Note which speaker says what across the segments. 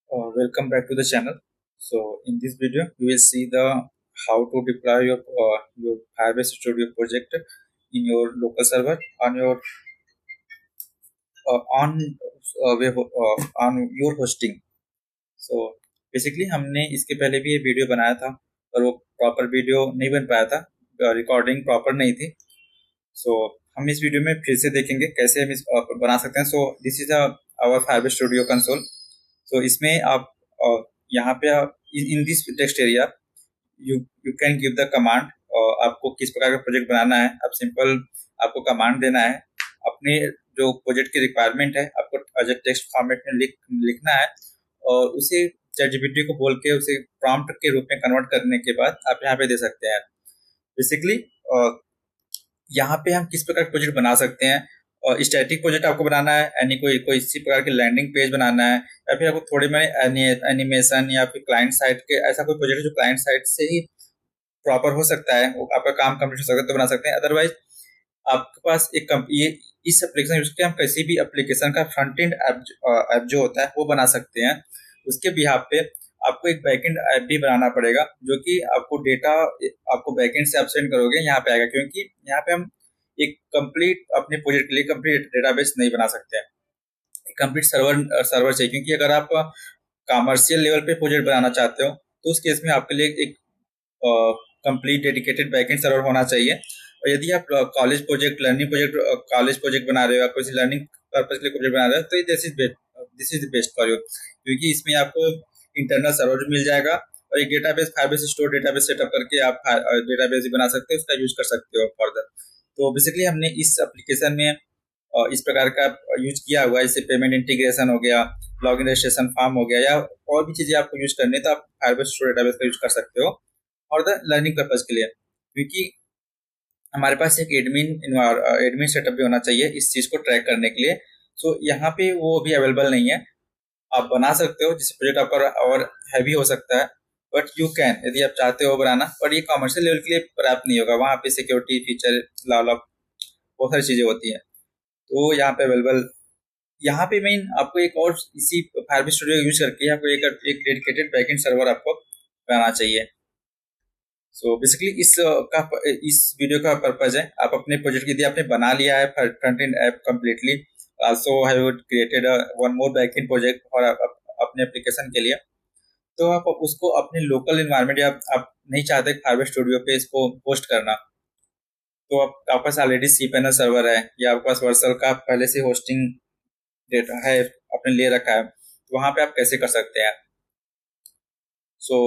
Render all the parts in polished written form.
Speaker 1: Welcome back to the channel. So in this video, we will see the how to deploy your Firebase Studio project in your local server on your on your hosting. So basically हमने इसके पहले भी ये video बनाया था, पर वो proper video नहीं बन पाया था, रिकॉर्डिंग प्रॉपर नहीं थी. सो हम इस वीडियो में फिर से देखेंगे कैसे हम इस बना सकते हैं. So this is our fibre studio console. So इसमें आप यहाँ पे in this text area you you can give the command. आपको किस प्रकार का प्रोजेक्ट बनाना है, आप सिंपल आपको कमांड देना है. अपने जो प्रोजेक्ट की रिक्वायरमेंट है आपको एज ए टेक्स्ट फॉर्मेट में लिखना है और उसे ChatGPT को बोल के उसे प्रॉम्प्ट के रूप में कन्वर्ट करने के बाद आप यहाँ पे दे सकते हैं. बेसिकली यहाँ पे हम किस प्रकार का प्रोजेक्ट बना सकते हैं. और स्टैटिक प्रोजेक्ट आपको बनाना है, यानी कोई इसी प्रकार की लैंडिंग पेज बनाना है, या फिर आपको थोड़े में एनिमेशन या फिर क्लाइंट साइड के ऐसा कोई प्रोजेक्ट जो क्लाइंट साइड से ही प्रॉपर हो सकता है, वो आपका काम कंप्लीट हो सकता है तो बना सकते हैं. अदरवाइज आपके पास ये इस एप्लीकेशन यूज करके हम किसी भी एप्लीकेशन का फ्रंट एंड ऐप जो होता है वो बना सकते हैं. उसके बिहाफ पे आपको एक बैकएंड ऐप भी बनाना पड़ेगा जो कि आपको डेटा आपको बैकएंड से आप सेंड करोगे यहाँ पे आएगा, क्योंकि यहाँ पे हम एक कंप्लीट अपने प्रोजेक्ट के लिए कंप्लीट डेटाबेस नहीं बना सकते हैं. कंप्लीट सर्वर चाहिए, क्योंकि अगर आप कमर्शियल लेवल पे प्रोजेक्ट बनाना चाहते हो तो उस केस में आपके लिए एक कंप्लीट डेडिकेटेड बैकएंड सर्वर होना चाहिए. और यदि आप college project, learning project, college project बना रहे हो या कोई लर्निंग पर्पज के लिए प्रोजेक्ट बना रहे हो तो this is best for you, क्योंकि इसमें आपको इंटरनल सर्वर मिल जाएगा और एक डेटाबेस फाइबेस स्टोर डेटाबेस सेटअप करके आप डेटाबेस बना सकते हो, उसका यूज कर सकते हो फर्दर. तो बेसिकली हमने इस एप्लीकेशन में इस प्रकार का यूज किया हुआ है. जैसे पेमेंट इंटीग्रेशन हो गया, लॉगिन रजिस्ट्रेशन फॉर्म हो गया, या और भी चीजें आपको यूज करनी है तो आप फाइबेस स्टोर डेटाबेस का यूज कर सकते हो और द लर्निंग पर्पज के लिए. क्योंकि हमारे पास एक एडमिन सेटअप भी होना चाहिए इस चीज को ट्रैक करने के लिए. सो यहाँ पे वो भी अवेलेबल नहीं है. आप बना सकते हो जिससे प्रोजेक्ट आपका और हैवी हो सकता है, बट यू कैन यदि आप चाहते हो बनाना, पर ये कमर्शियल लेवल के लिए पर्याप्त नहीं होगा. वहाँ पे सिक्योरिटी फीचर लॉक बहुत सारी चीजें होती हैं, तो यहाँ पे अवेलेबल. यहाँ पे मेन आपको एक और इसी फाइबर स्टूडियो यूज करके आपको एक डेडिकेटेड बैकएंड सर्वर आपको बनाना चाहिए. सो बेसिकली इस वीडियो का पर्पज है, आप अपने प्रोजेक्ट यदि आपने बना लिया है front end app completely, also have created one more backend project और अपने एप्लीकेशन के लिए, तो आप उसको अपने लोकल इन्वायरमेंट या आप नहीं चाहते फाइबर स्टूडियो पे इसको पोस्ट करना, तो आपके पास ऑलरेडी cPanel सर्वर है या आपके पास वर्सल का पहले से होस्टिंग डेटा है आपने ले रखा है, तो वहां पे आप कैसे कर सकते हैं. सो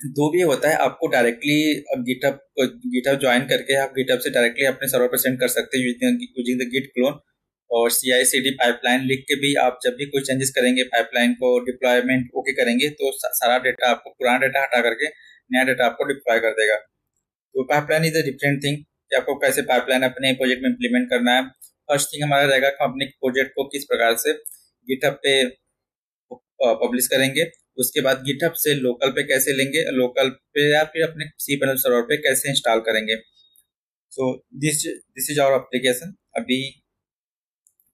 Speaker 1: दो भी होता है, आपको डायरेक्टली गिटहब ज्वाइन करके आप गिटहब से डायरेक्टली अपने सर्वर पर सेंड कर सकते हैं यूजिंग द गिट क्लोन. और CI/CD पाइपलाइन लिख के भी आप जब भी कोई चेंजेस करेंगे, पाइपलाइन को डिप्लॉयमेंट ओके करेंगे, तो सारा डेटा आपको पुराना डेटा हटा करके नया डेटा आपको डिप्लॉय कर देगा. तो pipeline is a different thing कि आपको कैसे पाइपलाइन अपने प्रोजेक्ट में इम्प्लीमेंट करना है. फर्स्ट थिंग हमारा रहेगा कि हम अपने प्रोजेक्ट को किस प्रकार से गिटहब पे पब्लिश करेंगे. उसके बाद गिटहब से लोकल पे कैसे लेंगे, लोकल पे या फिर अपने cPanel सर्वर पे कैसे इंस्टॉल करेंगे. So this is our application अभी.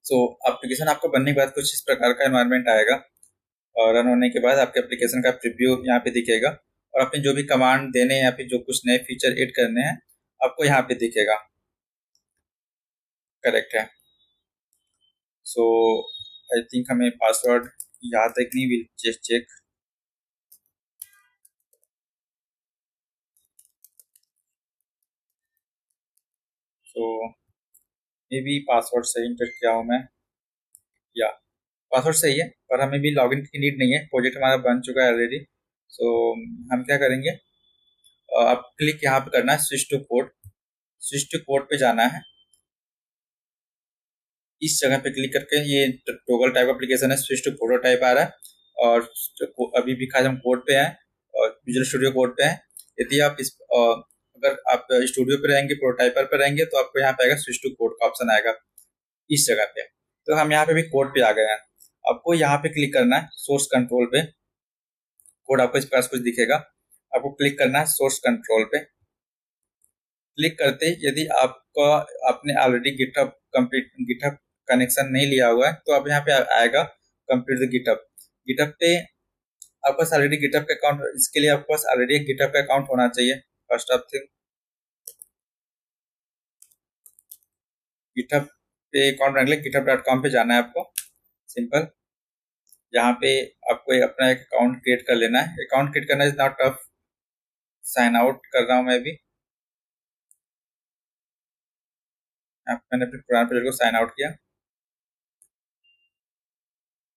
Speaker 1: सो एप्लीकेशन आपको बनने के बाद कुछ इस प्रकार का एनवायरनमेंट आएगा और रन होने के बाद आपके एप्लीकेशन का प्रीव्यू यहाँ पे दिखेगा और आपने जो भी कमांड देने हैं या फिर जो कुछ नए फीचर ऐड करने हैं आपको यहाँ पे दिखेगा. करेक्ट है. सो आई थिंक हमें पासवर्ड याद है कि नहीं, will just check. So may be password सही इंटर किया हूँ मैं, या पासवर्ड सही है, पर हमें भी लॉगिन की नीड नहीं है, प्रोजेक्ट हमारा बन चुका है ऑलरेडी. सो हम क्या करेंगे, आप क्लिक यहाँ पे करना है switch to code. Switch to code पे जाना है. इस जगह पे क्लिक करके ये टोगल टाइप एप्लीकेशन है, स्विच टू प्रोटोटाइप आ रहा है. और अभी भी खास हम कोड पे हैं और विजुअल स्टूडियो कोड पे हैं. यदि आप इस अगर आप स्टूडियो पे रहेंगे, प्रोटोटाइपर पे रहेंगे, तो आपको यहाँ पे आएगा स्विच टू कोड का ऑप्शन आएगा इस जगह पे. तो हम यहाँ पे भी कोड पे आ गए हैं. आपको यहाँ पे क्लिक करना है सोर्स कंट्रोल पे. कोड आपको इस पास कुछ दिखेगा, आपको क्लिक करना है सोर्स कंट्रोल पे. क्लिक करते यदि आपका आपने ऑलरेडी गिटहब कनेक्शन नहीं लिया हुआ है तो आप यहाँ पे आएगा कंप्लीट द गिटहब. गिटहब पे आपके पास ऑलरेडी गिटहब का अकाउंट, इसके लिए आपके पास ऑलरेडी एक गिटहब का अकाउंट होना चाहिए। फर्स्ट ऑफ थिंग गिटहब पे अकाउंट बनाने के लिए github.com पे जाना है आपको, सिंपल। यहाँ पे आपको अपना एक अकाउंट क्रिएट कर लेना है। अकाउंट क्रिएट करना is not tough. Sign out कर रहा हूँ मैं भी। मैंने अपने पुराने प्रोजेक्ट को साइन आउट किया।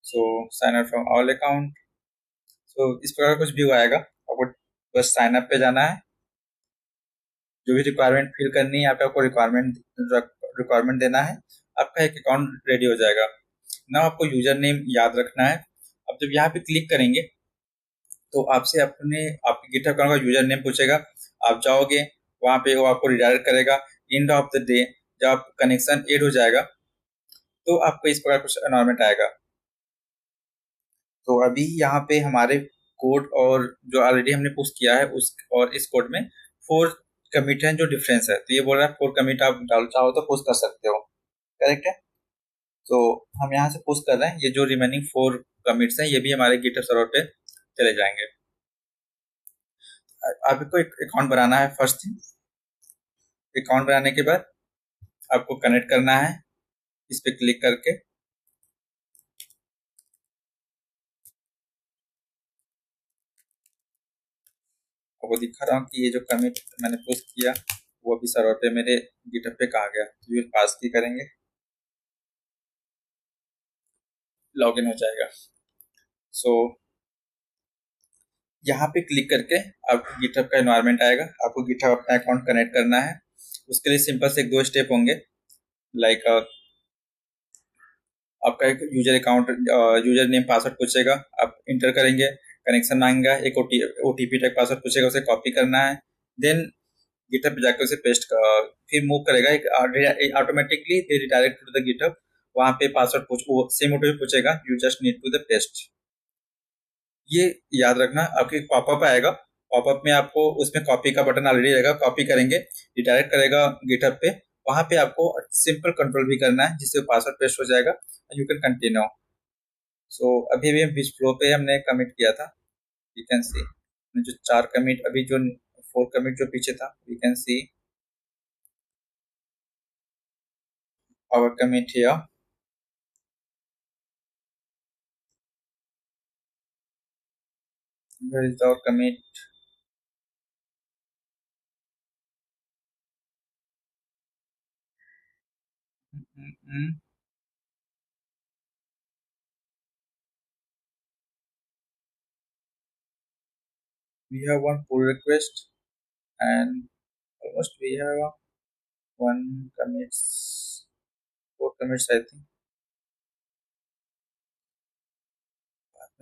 Speaker 1: So sign out from all account. So इस प्रकार कुछ व्यू आएगा। आपको बस साइन अप पे जाना है, जो भी रिक्वायरमेंट फिल करनी है यहाँ पे आपको रिक्वायरमेंट देना है, आपका एक अकाउंट रेडी हो जाएगा ना। आपको यूजर नेम याद रखना है। अब जब यहाँ पे क्लिक करेंगे तो आपसे आपके गिटहब अकाउंट का यूजर नेम पूछेगा। आप जाओगे वहाँ पे, वो आपको रिडायरेक्ट करेगा। एंड ऑफ द डे जब आप कनेक्शन एड हो जाएगा तो आपको इस प्रकार कुछ एनवायरमेंट आएगा। तो अभी यहाँ पे हमारे कोड और जो ऑलरेडी हमने पुश किया है उस और इस कोड में 4 कमिट हैं जो डिफरेंस है। तो ये बोल रहा है 4 कमिट आप डाल चाहो तो पुश कर सकते हो, करेक्ट है। तो हम यहाँ से पुश कर रहे हैं। ये जो रिमेनिंग 4 कमिट्स हैं ये भी हमारे गिटहब सर्वर पे चले जाएंगे। आपको एक अकाउंट बनाना है। फर्स्ट थिंग, अकाउंट बनाने के बाद आपको कनेक्ट करना है इस पे क्लिक करके। आपको दिखा रहा हूँ कि ये जो कमिट मैंने पुश किया वो अभी सर्वर पे मेरे गिटहब पे कहा गया। तो ये पास की करेंगे, लॉगिन हो जाएगा। सो यहाँ पे क्लिक करके आपको गिटहब का एनवायरनमेंट आएगा। आपको गिटहब अपना अकाउंट कनेक्ट करना है। उसके लिए सिंपल से 1-2 स्टेप होंगे। लाइक आपका एक यूजर नेम पासवर्ड पूछेगा, आप इंटर करेंगे। कनेक्शन मांगेगा, एक ओटीपी टाइप पासवर्ड पूछेगा, उसे कॉपी करना है। देन गिटहब पे जाकर उसे पेस्ट फिर मूव करेगा। एक automatically they redirect to the GitHub. वहाँ पे पासवर्ड सेम ओटीपी पूछेगा, you just need to the paste. ये याद रखना। आपके पॉपअप आएगा, पॉपअप में आपको उसमें कॉपी का बटन ऑलरेडी रहेगा, कॉपी करेंगे, रिडायरेक्ट करेगा गिटहब पे। वहां पे आपको सिंपल कंट्रोल भी करना है जिससे पासवर्ड पेस्ट हो जाएगा। You can continue. सो अभी भी बीच फ्लो पे हमने कमिट किया था, यू कैन सी जो 4 कमिट, अभी जो 4 कमिट जो पीछे था, you can see our commit here. Where is our commit? Mm-hmm. We have one pull request and almost we have one commits, 4 commits I think.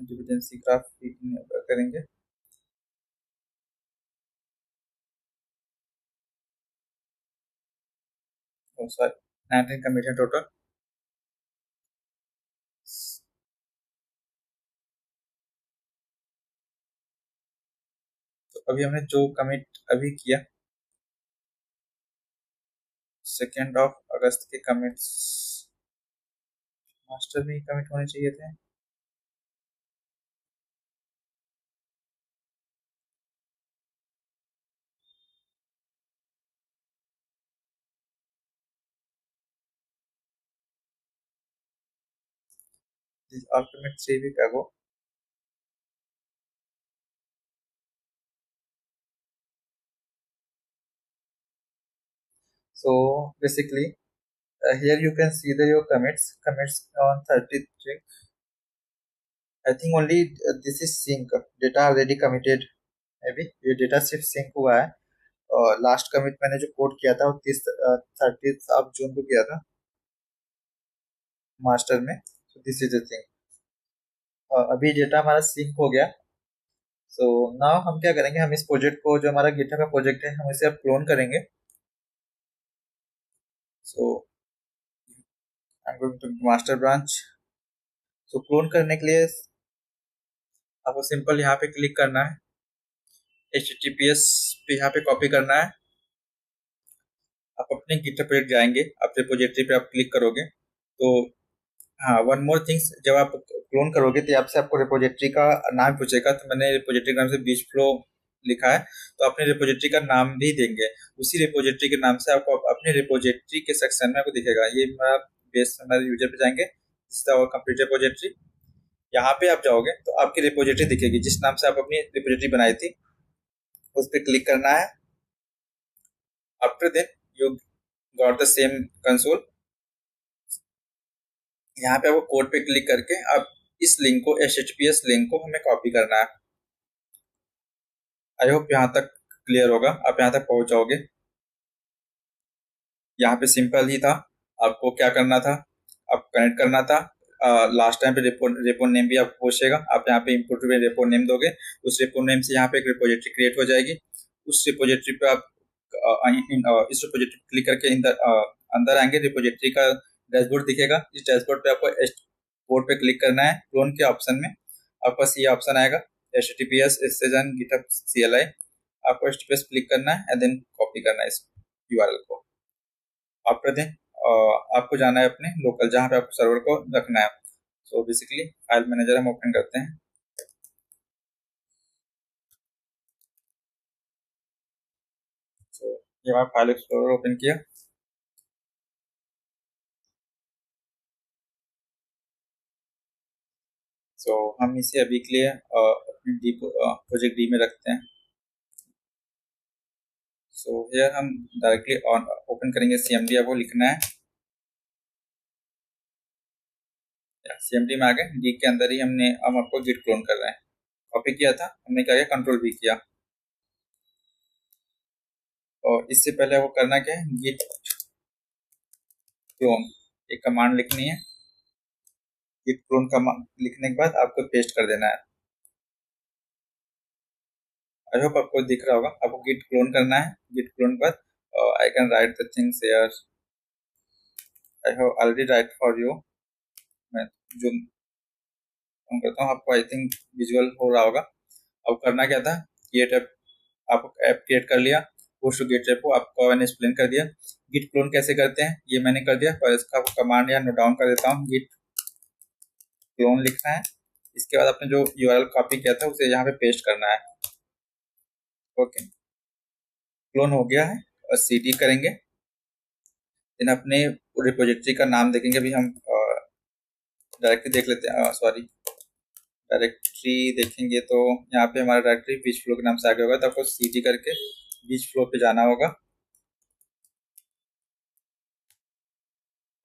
Speaker 1: Dependency graph करेंगे। Sorry, 19 commit है total. तो अभी हमने जो commit अभी किया 2 अगस्त के commits master में ही कमिट होने चाहिए थे। Ultimate 3 week ago. So basically, here you can see your commits on 33. I think only this is sync data already committed। अभी ये डेटा सिर्फ सिंक हुआ है। और लास्ट कमिट मैंने जो कोड किया था वो 30 जून को किया था मास्टर में। so this is the thing. अभी डेटा हमारा सिंक हो गया। सो नाउ हम क्या करेंगे, हम इस प्रोजेक्ट को, जो हमारा गिटहब का प्रोजेक्ट है, हम इसे अब क्लोन करेंगे। So I am going to master branch. So clone करने के लिए आपको सिंपल यहाँ पे क्लिक करना है, HTTPS पे यहाँ पे कॉपी करना है। आप अपने गिटहब पे जाएंगे, आप रिपोजिटरी पे आप क्लिक करोगे तो हाँ, वन मोर थिंग्स, जब आप क्लोन करोगे तो आपसे आपको रिपोजिटरी का नाम पूछेगा। तो मैंने रिपोजिटरी का नाम से बीच फ्लो लिखा है, तो अपने रिपोजिटरी का नाम भी देंगे। उसी रिपोजिटरी के नाम से आपको अपने रिपोजिटरी के सेक्शन में आपको दिखेगा। ये मेरा बेस, हमारे यूजर पे जाएंगे, कंप्लीट रिपोजिटरी। यहाँ पे आप जाओगे तो आपकी रिपोजिटरी दिखेगी जिस नाम से आप अपनी रिपोजिटरी बनाई थी, उस पर क्लिक करना है। After then you got the same console. यहाँ पे आपको कोड पे क्लिक करके आप इस लिंक को, HTTPS लिंक को हमें कॉपी करना है। आई होप यहाँ तक क्लियर होगा, आप यहाँ तक पहुंच जाओगे। यहाँ पे सिंपल ही था। आपको क्या करना था, आप कनेक्ट करना था। लास्ट टाइम पे रेपो नेम भी आपको पूछेगा, आप यहाँ पे इनपुट में रेपो नेम दोगे। उस रेपो नेम से यहाँ पे एक रिपोजिटरी क्रिएट हो जाएगी। उस रिपोजिटरी पे आप इस रिपोजिटरी क्लिक करके अंदर आएंगे। रिपोजिटरी का डैशबोर्ड दिखेगा। इस डैशबोर्ड पे आपको कोड पे क्लिक करना है। क्लोन के ऑप्शन में आपके पास ये ऑप्शन आएगा, HTTPS SSN GitHub CLI। आपको HTTPS क्लिक करना है एंड देन कॉपी करना है इस URL को। आफ्टर देन आपको जाना है अपने लोकल, जहाँ पे आपको सर्वर को रखना है। सो बेसिकली फाइल मैनेजर हम ओपन करते हैं। सो ये हमारा फाइल एक्सप्लोरर ओपन किया। सो हम इसे अभी के लिए अपने डी प्रोजेक्ट डी में रखते हैं। सो हियर हम डायरेक्टली ऑन ओपन करेंगे CMD, आपको लिखना है। CMD में आ गए, डी के अंदर ही हम आपको गिट क्लोन कर रहे हैं। कॉपी किया था हमने, क्या किया, कंट्रोल भी किया। और इससे पहले आपको करना क्या है, गिट क्लोन एक कमांड लिखनी है। गिट क्लोन कमांड लिखने के बाद आपको पेस्ट कर देना है। आई होप आपको दिख रहा होगा। आपको गिट क्लोन करना है। गिट क्लोन पर I can write the things here. I have already right for you. मैं जो करता हूँ आपको आई थिंक विजुअल हो रहा होगा। अब करना क्या था, क्रिएट ऐप, आप ऐप क्रिएट कर लिया। पुश टू गिट रेपो आपको मैंने एक्सप्लेन कर दिया। गिट क्लोन कैसे करते हैं ये मैंने कर दिया, पर इसका कमांड यहाँ नोट डाउन कर देता हूँ। गिट क्लोन लिखना है। इसके बाद आपने जो URL कॉपी किया था उसे यहाँ पे पेस्ट करना है। ओके, क्लोन हो गया है। और CD करेंगे, देन अपने रिपोजिटरी का नाम देखेंगे। अभी हम डायरेक्टरी देख लेते हैं, सॉरी, डायरेक्टरी देखेंगे तो यहाँ पे हमारा डायरेक्टरी बीच फ्लो के नाम से आगे होगा। तो आपको CD करके बीच फ्लो पे जाना होगा।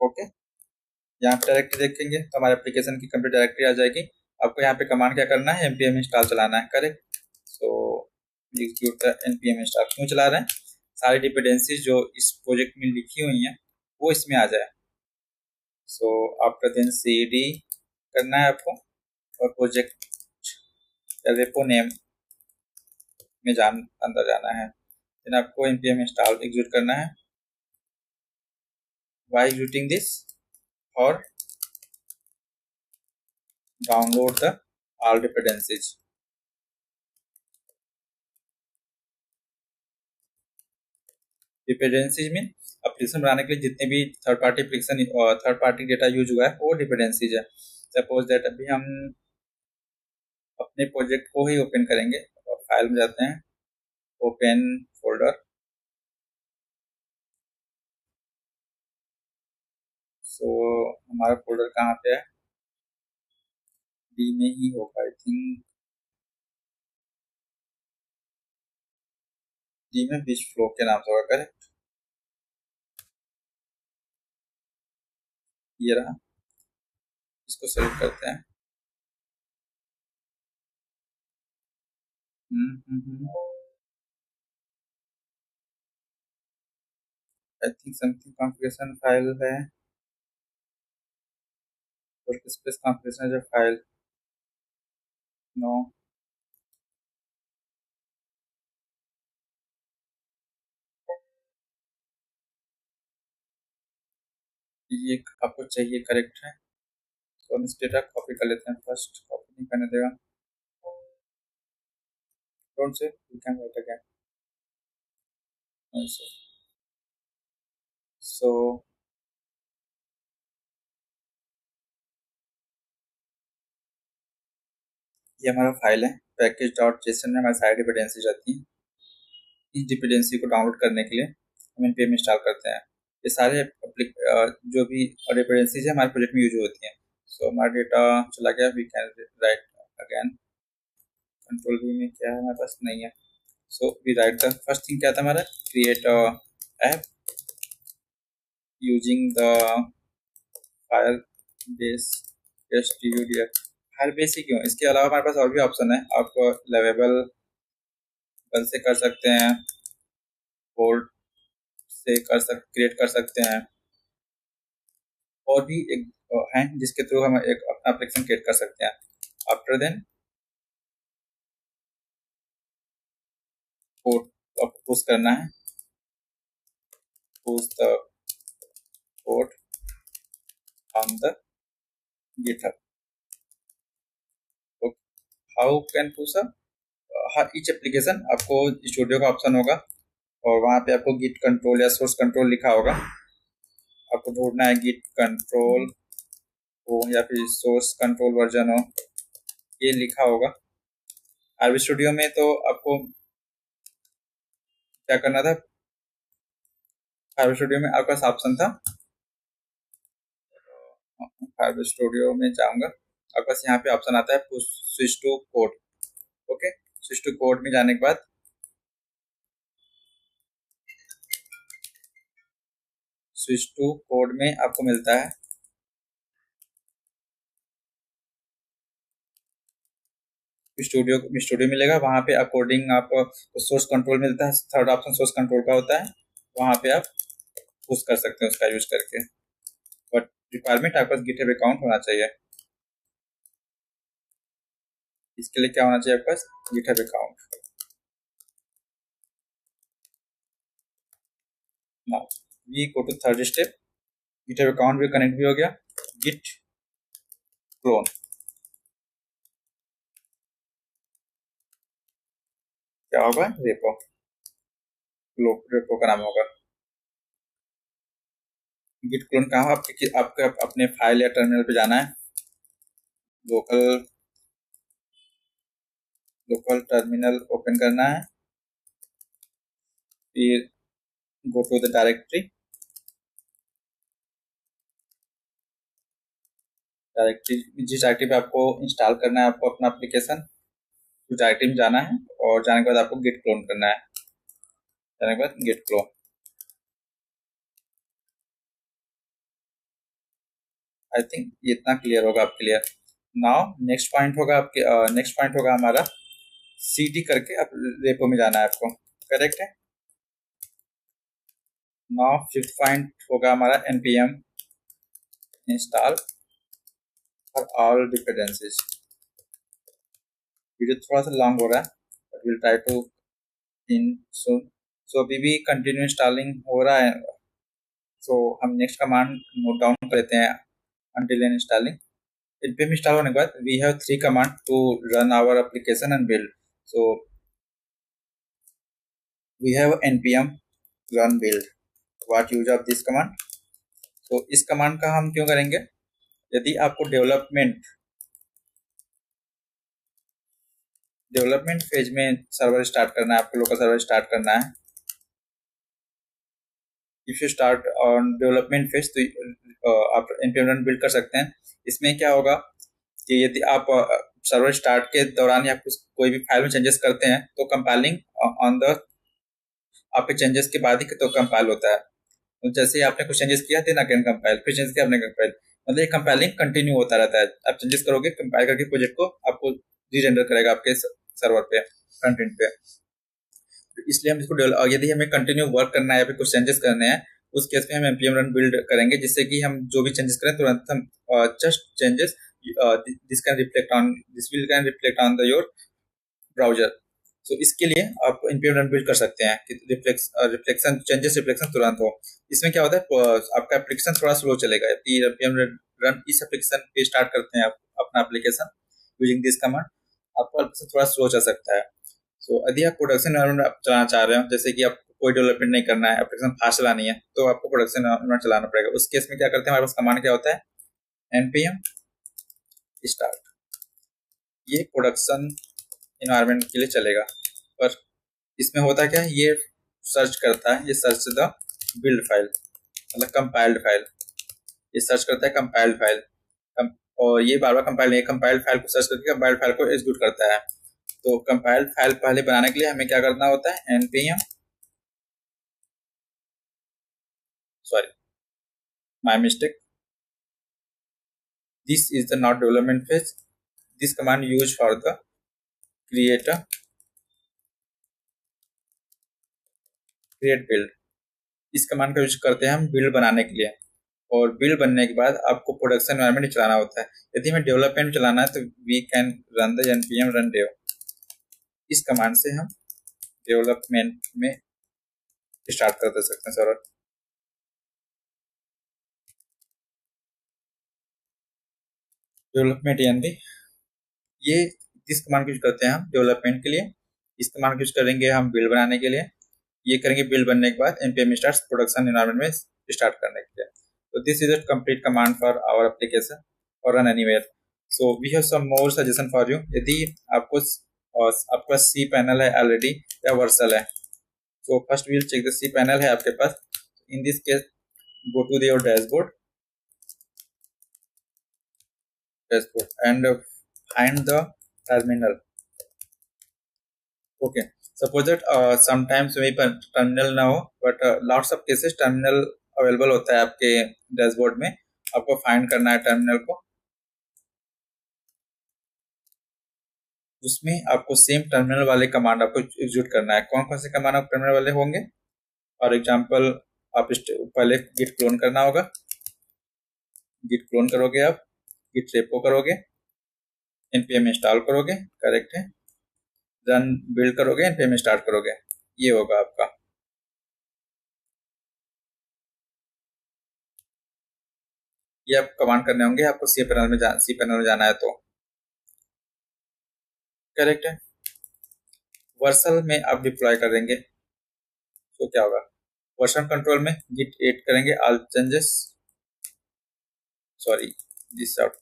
Speaker 1: ओके, यहाँ पे डायरेक्टरी देखेंगे तो हमारे एप्लीकेशन की कंप्लीट डायरेक्टरी आ जाएगी। आपको यहाँ पे कमांड क्या करना है, npm इंस्टॉल चलाना है। करेक्ट। सो एग्जीक्यूट npm इंस्टॉल क्यों चला रहे हैं, सारी डिपेंडेंसीज जो इस प्रोजेक्ट में लिखी हुई हैं वो इसमें आ जाए। सो आफ्टर देन CD करना है आपको, और प्रोजेक्ट रेपो नेम में अंदर जाना है। देन आपको npm इंस्टॉल एग्जीक्यूट करना है। व्हाई एग्जीक्यूटिंग दिस, और download the all dependencies. Dependencies में एप्लीकेशन बनाने के लिए जितने भी थर्ड पार्टी एप्लीकेशन और थर्ड पार्टी डेटा यूज हुआ है वो डिपेंडेंसीज है। सपोज दैट अभी हम अपने प्रोजेक्ट को ही ओपन करेंगे और फाइल में जाते हैं, ओपन फोल्डर। सो हमारा फोल्डर कहाँ पे है, डी में ही होगा आई थिंक। डी में बीच फ्लो के नाम से होगा, करेक्ट। ये रहा, इसको सेलेक्ट करते हैं। I think something configuration file है, वर्कस्पेस कॉन्फ़िगरेशन जो फाइल, नो। ये आपको चाहिए, करेक्ट है। तो हम इस डेटा कॉपी कर लेते हैं। फर्स्ट कॉपी नहीं करने देगा, don't say you can write again. So ये हमारा फाइल है, पैकेज डॉट जेसन में हमारी सारी डिपेंडेंसी रहती हैं। इस डिपेंडेंसी को डाउनलोड करने के लिए हम npm इंस्टॉल करते हैं। ये सारे जो भी डिपेंडेंसीज है हमारे प्रोजेक्ट में यूज होती हैं। सो हमारा डेटा चला गया, we can write again. Control V में क्या है हमारे पास नहीं है। So we write the first thing क्या था हमारा, create app using the Firebase studf। Firebase ही क्यों, इसके अलावा हमारे पास और भी ऑप्शन है। आप लेवेबल से कर सकते हैं, बोल्ट से क्रिएट कर सकते हैं, और भी एक है जिसके थ्रू हम एक अपना एप्लीकेशन क्रिएट कर सकते हैं। आफ्टर देन कोड आपको पुश करना है, push the code on the GitHub. How can push her each application आपको स्टूडियो का ऑप्शन होगा, और वहाँ पे आपको गिट कंट्रोल या सोर्स कंट्रोल लिखा होगा। आपको ढूंढना है गिट कंट्रोल हो या फिर सोर्स कंट्रोल वर्जन हो, ये लिखा होगा। आरबी स्टूडियो में तो आपको क्या करना था, आरबी स्टूडियो में आपका ऑप्शन था, आरबी स्टूडियो में जाऊंगा, आपके पास यहाँ पे ऑप्शन आता है switch to code. Okay, switch to code में जाने के बाद स्विच टू कोड में आपको मिलता है स्टूडियो मिलेगा। वहाँ पे अकॉर्डिंग आपको सोर्स कंट्रोल मिलता है, थर्ड ऑप्शन सोर्स कंट्रोल का होता है, वहाँ पे आप पुश कर सकते हैं उसका यूज करके। बट रिक्वायरमेंट आपके पास गिटहब अकाउंट होना चाहिए। इसके लिए क्या होना चाहिए आपके पास, GitHub account. Now we go to third step, GitHub account भी कनेक्ट भी हो गया। गिट क्लोन क्या होगा, रेपो का नाम होगा। गिट क्लोन कहाँ, आपके अपने फाइल या टर्मिनल पे जाना है, लोकल टर्मिनल ओपन करना है, फिर गो टू द डायरेक्टरी, जिस डायरेक्टरी पे आपको इंस्टॉल करना है आपको अपना एप्लीकेशन, उस डायरेक्टरी में जाना है, और जाने के बाद आपको गिट क्लोन करना है। जाने के बाद गिट क्लोन, आई थिंक इतना क्लियर होगा आपके लिए। नाउ नेक्स्ट पॉइंट होगा हमारा cd करके आप रेपो में जाना है आपको, करेक्ट है। नाउ फिफ्थ पॉइंट होगा हमारा npm install for all dependencies. Video थोड़ा सा लॉन्ग हो रहा है, बट विल ट्राई टू इन सून। सो अभी भी कंटिन्यू इंस्टॉलिंग हो रहा है, सो हम नेक्स्ट कमांड नोट डाउन कर लेते हैं। until and installing, npm install होने के बाद we have 3 command to run our application and build. So we have npm run build. What use of this command? So इस कमांड का हम क्यों करेंगे, यदि आपको डेवलपमेंट फेज में सर्वर स्टार्ट करना है, आपको लोकल सर्वर स्टार्ट करना है, if you start on development phase तो आप npm रन बिल्ड कर सकते हैं। इसमें क्या होगा कि यदि आप सर्वर स्टार्ट के दौरान या कोई भी फाइल में चेंजेस करते हैं तो कंपाइलिंग ऑन द आपके चेंजेस के बाद ही तो कंपाइल होता है। तो जैसे ही आपने कुछ चेंजेस किया देन अगेन कंपाइल, फिर चेंजेस किया आपने कंपाइल, मतलब ये कंपाइलिंग कंटिन्यू होता रहता है। आप चेंजेस करोगे, कंपाइल करके प्रोजेक्ट को आपको रीजेंडर करेगा आपके सर्वर पे, फ्रंट एंड पे। इसलिए हम इसको यदि हमें कंटिन्यू वर्क करना है या फिर कुछ चेंजेस करने हैं, उस केस में हम npm रन बिल्ड करेंगे, जिससे कि हम जो भी चेंजेस करें तुरंत हम just changes this will can reflect on the your browser. So इसके लिए आप npm रन बिल्ड कर सकते हैं कि रिफ्लेक्शन तुरंत हो। इसमें क्या होता है, आपका एप्लीकेशन थोड़ा स्लो चलेगा। यदि npm रन इस एप्लीकेशन पे स्टार्ट करते हैं आप अपना एप्लीकेशन यूजिंग दिस कमांड, आपका एप्लीकेशन थोड़ा स्लो चल सकता है। सो यदि आप प्रोडक्शन एनवायरनमेंट आप चलाना चाह रहे हो, जैसे कि आपको कोई डेवलपमेंट नहीं करना है, एप्लीकेशन फास्ट चलानी है, तो आपको प्रोडक्शन एनवायरनमेंट चलाना पड़ेगा। उस केस में क्या करते हैं, हमारे पास कमांड क्या होता है, npm स्टार्ट। ये प्रोडक्शन इन्वायरमेंट के लिए चलेगा। पर इसमें होता क्या है, ये सर्च करता है, ये सर्च द बिल्ड फाइल, मतलब कंपाइल्ड फाइल, ये सर्च करता है कंपाइल्ड फाइल। और ये बार बार कंपाइल नहीं, कंपाइल्ड फाइल को सर्च करके कंपाइल्ड फाइल को एग्जीक्यूट करता है। तो कंपाइल्ड फाइल पहले बनाने के लिए हमें क्या करना होता है, npm, sorry my mistake, this is the not development phase, this command use for the create build. इस कमांड का यूज करते हैं हम बिल्ड बनाने के लिए, और बिल्ड बनने के बाद आपको प्रोडक्शन एनवायरनमेंट चलाना होता है। यदि हमें डेवलपमेंट चलाना है तो we can run the npm run dev। इस कमांड से हम डेवलपमेंट में स्टार्ट कर दे सकते हैं सर्वर। डेवलपमेंट एनवी, ये इस कमांड यूज करते हैं हम डेवलपमेंट के लिए। इस कमांड यूज करेंगे हम बिल्ड बनाने के लिए। ये करेंगे बिल्ड बनने के बाद npm स्टार्ट प्रोडक्शन एनवायरनमेंट में स्टार्ट करने के लिए। तो this is a complete command for our application और run anywhere. So we have some more suggestion for you. यदि आपको आपका सी पैनल है ऑलरेडी या वर्सल है, so first we will check the cpanel है आपके पास। in this case go to your dashboard and find the terminal। okay, suppose that sometimes वहीं पर terminal ना हो, but lots of cases terminal available होता है आपके dashboard में। आपको find करना है terminal को, उसमें आपको सेम टर्मिनल वाले कमांड आपको एग्जीक्यूट करना है। कौन कौन से कमांड आप टर्मिनल वाले होंगे, फॉर एग्जांपल आप पहले गिट क्लोन करना होगा, गिट क्लोन करोगे आप, गिट रेपो करोगे, npm इंस्टॉल करोगे, करेक्ट है, रन बिल्ड करोगे, npm स्टार्ट करोगे, ये होगा आपका। ये आप कमांड करने होंगे आपको सी पैनल में जाना है तो, करेक्ट है। वर्सल में आप डिप्लॉय करेंगे तो क्या होगा, वर्जन कंट्रोल में गिट एड करेंगे all changes, sorry this out.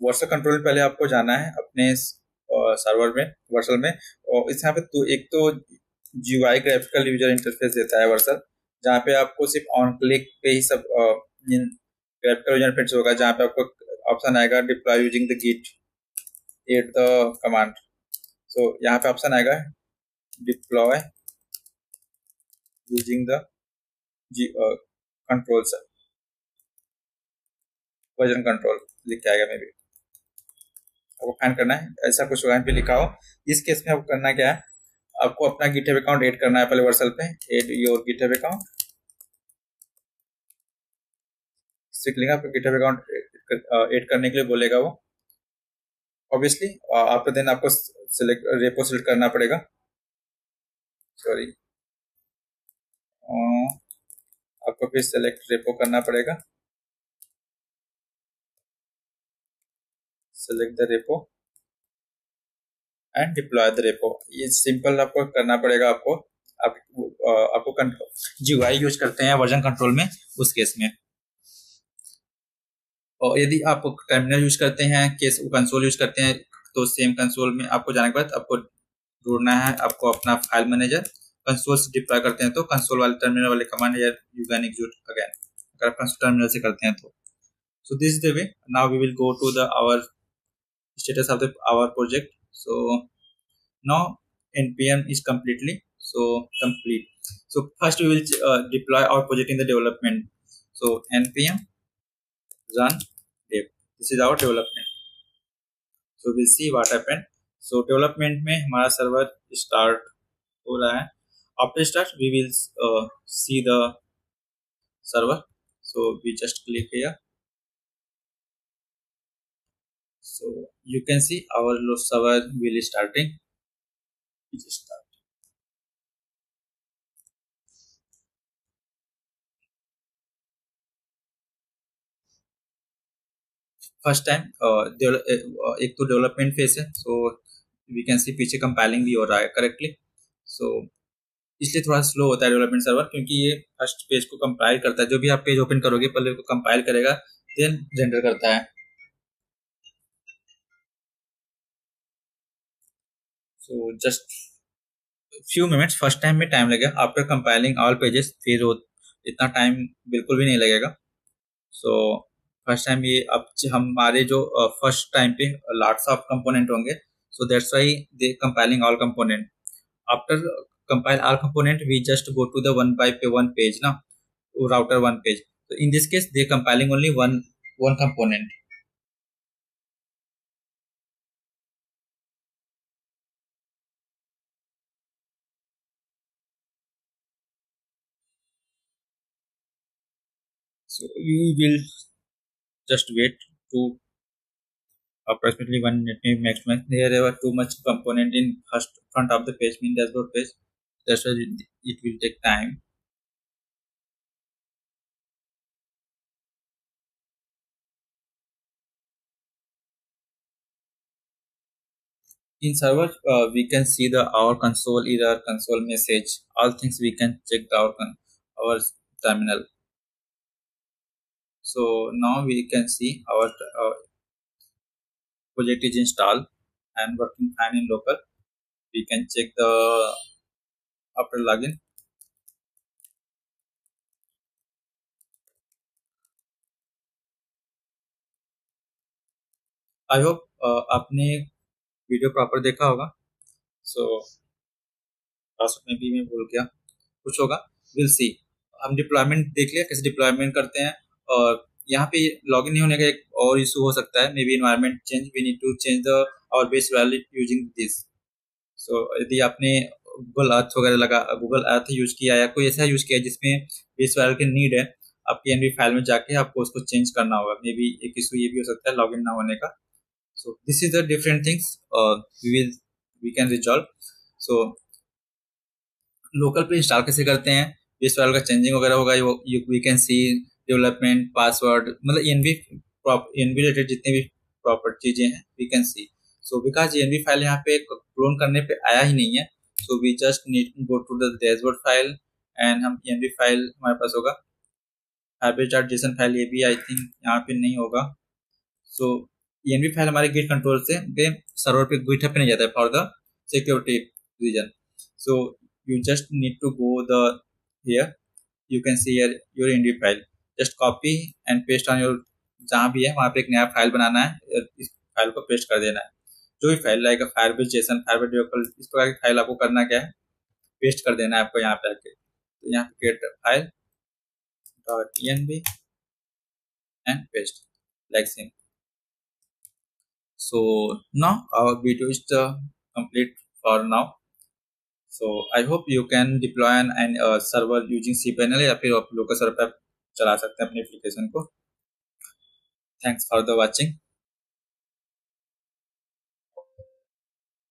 Speaker 1: Vercel control पहले आपको जाना है अपने सर्वर में, वर्सल में, और इस यहाँ पे तो एक तो GUI ग्राफिकल यूजर इंटरफेस देता है वर्सल, जहाँ पे आपको सिर्फ ऑन क्लिक पे ही सब ग्राफिकल यूजर इंटरफेस होगा, जहाँ पे आपको ऑप्शन आएगा deploy using the git at the command. So यहाँ पे ऑप्शन आएगा deploy using the control sir, version control लिख के आएगा, मे बी आपको फाइंड करना है, ऐसा कुछ यहाँ पे लिखा हो। इस केस में आपको करना क्या है, आपको अपना गिटहब अकाउंट ऐड करना है पहले वर्सल पे, ऐड योर गिटहब अकाउंट, सीख लेंगे आपको गिटहब अकाउंट ऐड करने के लिए बोलेगा वो। ऑब्वियसली आफ्टर देन आपको रेपो सिलेक्ट करना पड़ेगा, सॉरी आपको फिर सेलेक्ट रेपो करना पड़ेगा, select the repo and deploy the repo. ये सिंपल आपको करना पड़ेगा आपको। आपको GUI यूज करते हैं वर्जन कंट्रोल में उस केस में, और यदि आप टर्मिनल यूज करते हैं, केस कंसोल यूज करते हैं, तो सेम कंसोल में आपको जाने के बाद आपको ढूंढना है आपको अपना फाइल मैनेजर। कंसोल से डिप्लॉय करते हैं तो कंसोल वाले टर्मिनल वाले कमांड या यू कैन एग्जीक्यूट अगेन, अगर आप कंसोल टर्मिनल से करते हैं तो। So this is the way. Now we will go to the our status of the our project। so now npm is completely complete। so first we will deploy our project in the development। so npm run dev, this is our development। so we'll see what happened। so development में हमारा server start हो रहा है। after start we will see the server। so we just click here, so you can see our server will starting, we just start। First time एक तो development phase है, so we can सी पीछे compiling भी हो रहा है correctly. सो इसलिए थोड़ा स्लो होता है डेवलपमेंट सर्वर, क्योंकि ये फर्स्ट पेज को कंपाइल करता है। जो भी आप पेज ओपन करोगे पहले को कंपाइल करेगा, देन रेंडर करता है। So just few minutes first time में टाइम लगेगा, आफ्टर कंपाइलिंग ऑल पेजेस फिर वो इतना टाइम बिल्कुल भी नहीं लगेगा। सो फर्स्ट टाइम ये अब हमारे जो फर्स्ट टाइम पे लॉट्स ऑफ कंपोनेंट होंगे, so that's why they compiling all component. After compile all component we just go to the one page now, router one page. So in this case they compiling only one component. So we will just wait to approximately 1 minute maybe maximum. There were too much component in first front of the page, mean dashboard page, that's why it will take time. In server we can see the our console error, console message, all things we can check our terminal. So now we can see our project is installed and working fine in local. We can check the after login. I hope आपने video proper देखा होगा। So last में भी मैं भूल गया कुछ होगा, विल सी। हम डिप्लॉयमेंट देख लिया कैसे डिप्लॉयमेंट करते हैं, और यहाँ पे लॉगिन नहीं होने का एक और इशू हो सकता है, maybe environment change, we need to change the our base value using this. So यदि आपने गूगल अर्थ वगैरह लगा, गूगल अर्थ यूज किया या कोई ऐसा यूज किया जिसमें बेस वैल्यू की नीड है, आपकी एनवी फाइल में जाके आपको उसको चेंज करना होगा। मे बी एक इशू ये भी हो सकता है लॉगिन ना होने का। So this is the different things we can resolve. So local पे इंस्टॉल कैसे करते हैं, बेस फाइल का चेंजिंग वगैरह होगा, we can see development password, मतलब एनवी रिलेटेड जितने भी प्रॉपर चीजें हैं we can see. So because env file यहाँ पे क्लोन करने पे आया ही नहीं है, so we just need to go to the dashboard file and हम एनवी फाइल हमारे पास होगा। JSON फाइल ये भी आई थिंक यहाँ पे नहीं होगा। सो env फाइल हमारे गिट कंट्रोल से सर्वर पे गिटहब पे नहीं जाता है for the security reason. So you just need to go the here, you can see here your env file, just copy and paste on your, जहाँ भी है वहाँ पे एक नया फाइल बनाना है, इस फाइल को पेस्ट कर देना है। जो भी file like Firebase Jason, Firebase developer, इस प्रकार की फाइल आपको करना क्या है, पेस्ट कर देना है आपको यहाँ पे आके। तो यहाँ पे get file .env and paste like same. So now our video is complete for now. So I hope you can deploy an server using cPanel या फिर आप लोकल सर्वर पे आप चला सकते हैं अपने एप्लीकेशन को। Thanks for the watching.